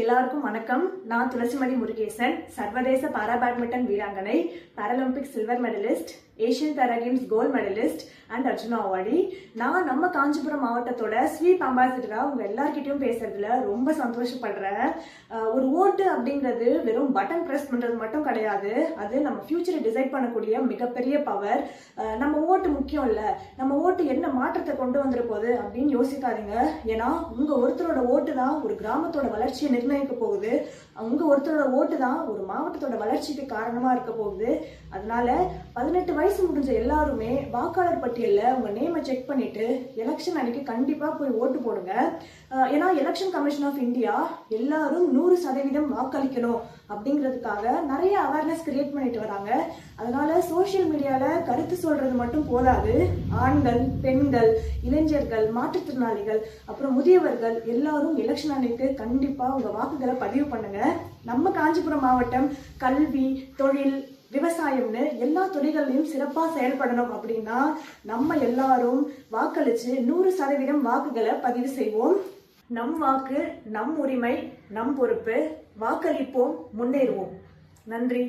எல்லாருக்கும் வணக்கம். நான் துளசிமணி முருகேசன், சர்வதேச பாரா பேட்மிண்டன் வீராங்கனை, Paralympic silver medallist, Asian para games gold medallist and Arjuna awardee. நான் நம்ம காஞ்சிபுரம் மாவட்டத்தோட ஸ்வீப் அம்பாசிடரா உங்க எல்லார்கிட்டயும் பேசுறதுல ரொம்ப சந்தோஷப்படுறேன். ஒரு ஓட்டு அப்படிங்கிறது வெறும் பட்டன் பிரஸ் பண்றது மட்டும் கிடையாது. அது நம்ம ஃபியூச்சரை டிசைட் பண்ணக்கூடிய மிகப்பெரிய பவர். நம்ம ஓட்டு முக்கியம் இல்ல, நம்ம ஓட்டு என்ன மாற்றத்தை கொண்டு வந்துட போகுது அப்படின்னு யோசிக்காதீங்க. ஏன்னா உங்க ஒருத்தரோட ஓட்டு தான் ஒரு கிராமத்தோட வளர்ச்சியை நிர்ணயிக்க போகுது. உங்க ஒருத்தரோட ஓட்டு தான் ஒரு மாவட்டத்தோட வளர்ச்சிக்கு காரணமா இருக்க போகுது. அதனால 18 வயசு முடிஞ்ச எல்லாருமே வாக்காளர் பட்டியல்ல உங்க நேமை செக் பண்ணிட்டு எலெக்ஷன் அன்னைக்கு கண்டிப்பா போய் ஓட்டு போடுங்க. ஏன்னா எலெக்ஷன் கமிஷன் ஆஃப் இந்தியா எல்லாரும் 100% வாக்களிக்கணும் அப்படிங்கிறதுக்காக நிறைய அவேர்னஸ் கிரியேட் பண்ணிட்டு வராங்க. அதனால சோசியல் மீடியால கருத்து சொல்றது மட்டும் போதாது. ஆண்கள், பெண்கள், இளைஞர்கள், மாற்றுத்திறனாளிகள், அப்புறம் முதியவர்கள் எல்லாரும் எலெக்ஷன் அன்னைக்கு கண்டிப்பா உங்க வாக்குகளை பதிவு பண்ணுங்க. நம்ம காஞ்சிபுரம் மாவட்டம் கல்வி, தொழில், விவசாயம்னு எல்லா துறைகள்லையும் சிறப்பா செயல்படணும் அப்படின்னா நம்ம எல்லாரும் வாக்களிச்சு 100% வாக்குகளை பதிவு செய்வோம். நம் வாக்கு நம் உரிமை, நம் பொறுப்பு. வாக்களிப்போம், முன்னேறுவோம். நன்றி.